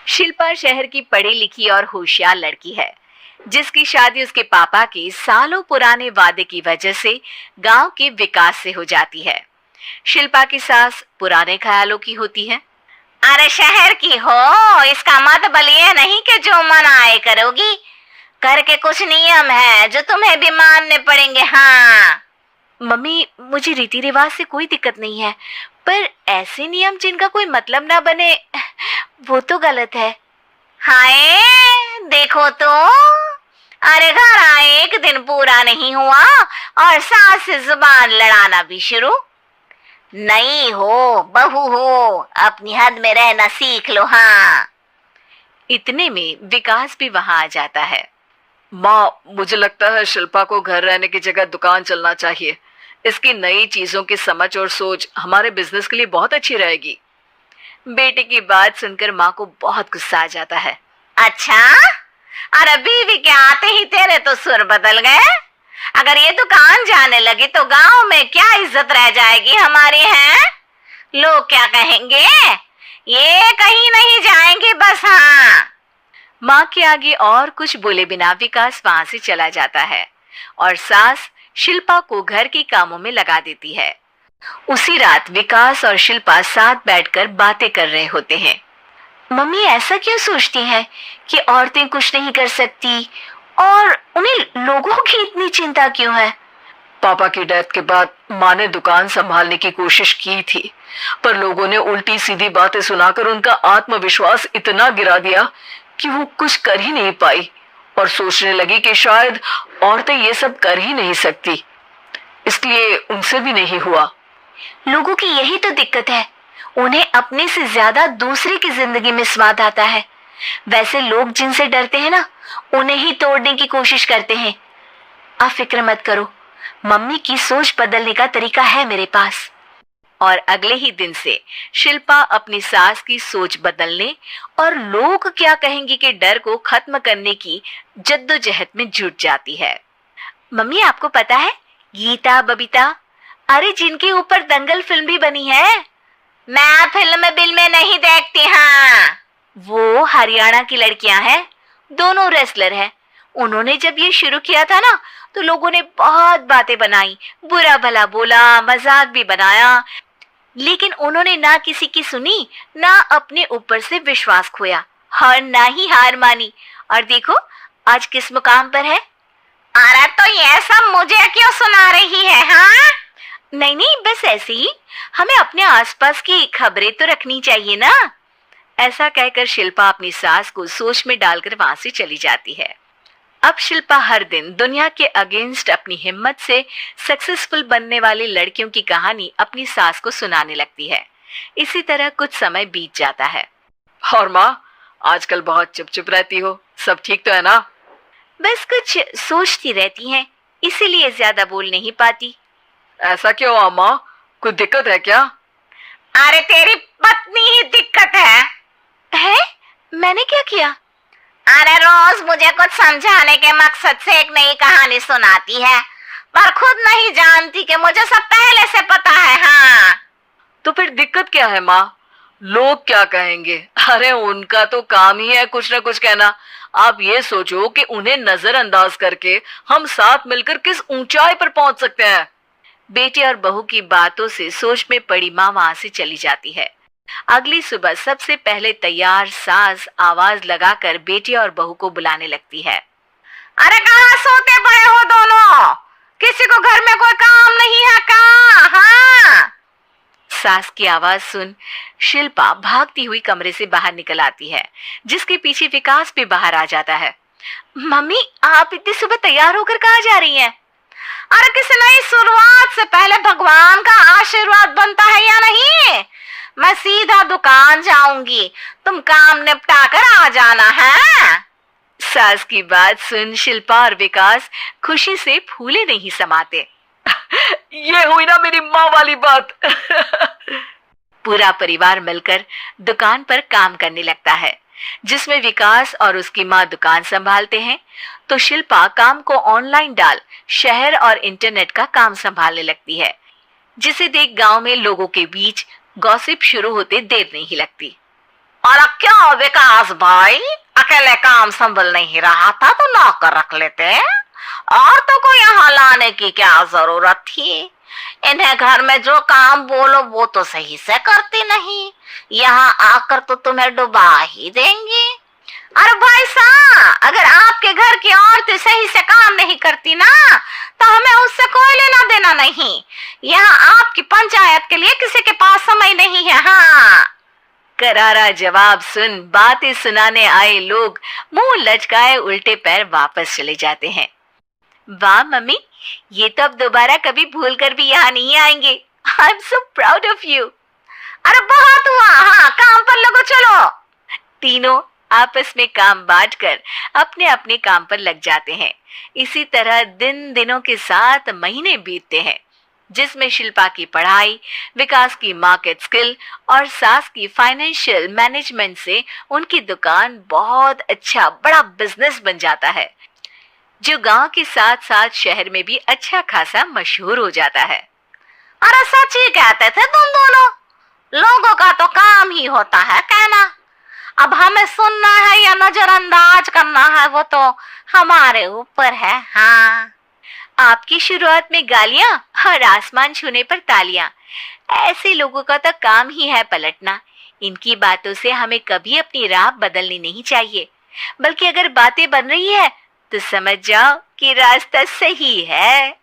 शिल्पा शहर की पढ़ी लिखी और होशियार लड़की है, जिसकी शादी उसके पापा के सालों पुराने वादे की वजह से गांव के विकास से हो जाती है। शिल्पा की सास पुराने ख्यालों की होती है। अरे शहर की हो, इसका मतलब ये नहीं कि जो मन आए करोगी। करके कुछ नियम है जो तुम्हें भी मानने पड़ेंगे। हाँ मम्मी, मुझे रीति रिवाज से कोई दिक्कत नहीं है, पर ऐसे नियम जिनका कोई मतलब ना बने वो तो गलत है। हाय, देखो तो। अरे घर आए एक दिन पूरा नहीं हुआ और सास से जुबान लड़ाना भी शुरू। नहीं हो, बहू हो, अपनी हद में रहना सीख लो। हाँ। इतने में विकास भी वहां आ जाता है। माँ, मुझे लगता है शिल्पा को घर रहने की जगह दुकान चलना चाहिए। इसकी नई चीजों की समझ और सोच हमारे बिजनेस के लिए बहुत अच्छी रहेगी। बेटे की बात सुनकर माँ को बहुत गुस्सा आ जाता है। अच्छा, अरे बीवी के आते ही तेरे तो सुर बदल गए। अगर ये दुकान जाने लगी तो गांव में क्या इज्जत रह जाएगी हमारी? है लोग क्या कहेंगे? ये कहीं नहीं जाएंगे बस। हाँ। माँ के आगे और कुछ बोले बिना विकास वहां से चला जाता है और सास शिल्पा को घर के कामों में लगा देती है। उसी रात विकास और शिल्पा साथ बैठकर बातें कर रहे होते हैं। मम्मी ऐसा क्यों सोचती हैं कि औरतें कुछ नहीं कर सकती और उन्हें लोगों की इतनी चिंता क्यों है? पापा की डेथ के बाद माँ ने दुकान संभालने की कोशिश की थी, पर लोगों ने उल्टी सीधी बातें सुनाकर उनका आत्मविश्वास इतना गिरा दिया कि वो कुछ कर ही नहीं पाई और सोचने लगी कि शायद औरतें ये सब कर ही नहीं सकती, इसलिए उनसे भी नहीं हुआ। लोगों की यही तो दिक्कत है, उन्हें अपने से ज्यादा दूसरे की जिंदगी में स्वाद आता है। वैसे लोग जिनसे डरते हैं ना, उन्हें ही तोड़ने की कोशिश करते हैं। आप फिक्र मत करो, मम्मी की सोच बदलने का तरीका है मेरे पास। और अगले ही दिन से शिल्पा अपनी सास की सोच बदलने और लोग क्या कहेंगे के डर को खत्म करने की जद्दोजहद में जुट जाती है। मम्मी, आपको पता है गीता, बबीता, अरे जिनके ऊपर दंगल फिल्म भी बनी है। मैं फिल्म बिल में नहीं देखती। हाँ। वो हरियाणा की लड़कियां हैं, दोनों रेसलर हैं। उन्होंने जब ये शुरू किया था ना, तो लोगों ने बहुत बातें बनाई, बुरा भला बोला, मजाक भी बनाया, लेकिन उन्होंने ना किसी की सुनी, ना अपने ऊपर से विश्वास खोया और ना ही हार मानी। और देखो आज किस मुकाम पर है। अरे तो ये सब मुझे क्यों सुना रही है? हाँ। नहीं नहीं, बस ऐसे ही, हमें अपने आसपास की खबरें तो रखनी चाहिए ना। ऐसा कहकर शिल्पा अपनी सास को सोच में डालकर वहां से चली जाती है। अब शिल्पा हर दिन दुनिया के अगेंस्ट अपनी हिम्मत से सक्सेसफुल बनने वाली लड़कियों की कहानी अपनी सास को सुनाने लगती है। इसी तरह कुछ समय बीत जाता है। और माँ, आजकल बहुत चुप चुप रहती हो, सब ठीक तो है ना? बस कुछ सोचती रहती हैं, इसीलिए ज्यादा बोल नहीं पाती। ऐसा क्यों अम्मा, कोई दिक्कत है क्या? अरे तेरी पत्नी ही दिक्कत है। मैंने क्या किया? अरे रोज मुझे कुछ समझाने के मकसद से एक नई कहानी सुनाती है, पर खुद नहीं जानती कि मुझे सब पहले से पता है। हाँ। तो फिर दिक्कत क्या है माँ? लोग क्या कहेंगे? अरे उनका तो काम ही है कुछ न कुछ कहना। आप ये सोचो कि उन्हें नजरअंदाज करके हम साथ मिलकर किस ऊंचाई पर पहुंच सकते हैं। बेटे और बहू की बातों से सोच में पड़ी माँ वहां से चली जाती है। अगली सुबह सबसे पहले तैयार सास आवाज लगाकर बेटे और बहू को बुलाने लगती है। अरे कहाँ सोते पड़े हो दोनों? किसी को घर में कोई काम नहीं है का? हाँ। सास की आवाज सुन शिल्पा भागती हुई कमरे से बाहर निकल आती है, जिसके पीछे विकास भी बाहर आ जाता है। मम्मी, आप इतनी सुबह तैयार होकर कहाँ जा रही हैं? अरे किसी नई शुरुआत से पहले भगवान का आशीर्वाद बनता है या नहीं? मैं सीधा दुकान जाऊंगी, तुम काम निपटा कर आ जाना है। सास की बात सुन शिल्पा और विकास खुशी से फूले नहीं समाते। ये हुई ना मेरी माँ वाली बात। पूरा परिवार मिलकर दुकान पर काम करने लगता है, जिसमें विकास और उसकी माँ दुकान संभालते हैं, तो शिल्पा काम को ऑनलाइन डाल शहर और इंटरनेट का काम संभालने लगती है, जिसे देख गांव में लोगों के बीच गॉसिप शुरू होते देर नहीं लगती। और क्या विकास भाई, अकेले काम संभल नहीं रहा था तो नौकर रख लेते, और तो को यहाँ लाने की क्या जरूरत थी। इन्हें घर में जो काम बोलो वो तो सही से करती नहीं, यहाँ आकर तो तुम्हें डुबा ही देंगी। अरे भाई साहब, अगर आपके घर की औरतें सही से काम नहीं करती ना तो हमें उससे कोई लेना देना नहीं। यहाँ आपकी पंचायत के लिए किसी के पास समय नहीं है। हाँ, करारा जवाब सुन बातें सुनाने आए लोग मुंह लचकाए उल्टे पैर वापस चले जाते हैं। वाह मम्मी, ये तो अब दोबारा कभी भूल कर भी यहाँ नहीं आएंगे। I am so proud of you. अरे बहुत हुआ, हाँ काम पर लगो चलो। तीनों आपस में काम बांटकर अपने अपने काम पर लग जाते हैं। इसी तरह दिनों के साथ महीने बीतते हैं, जिसमें शिल्पा की पढ़ाई, विकास की मार्केट स्किल और सास की फाइनेंशियल मैनेजमेंट से उनकी दुकान बहुत अच्छा बड़ा बिजनेस बन जाता है, जो गांव के साथ साथ शहर में भी अच्छा खासा मशहूर हो जाता है। अरे सच ही कहते थे तुम दोनों, लोगों का तो काम ही होता है कहना। अब हमें सुनना है या नजरअंदाज करना है वो तो हमारे ऊपर है। हाँ, आपकी शुरुआत में गालियां और आसमान छूने पर तालियां, ऐसे लोगों का तो काम ही है पलटना। इनकी बातों से हमें कभी अपनी राह बदलनी नहीं चाहिए, बल्कि अगर बातें बन रही है तो समझ जाओ कि रास्ता सही है।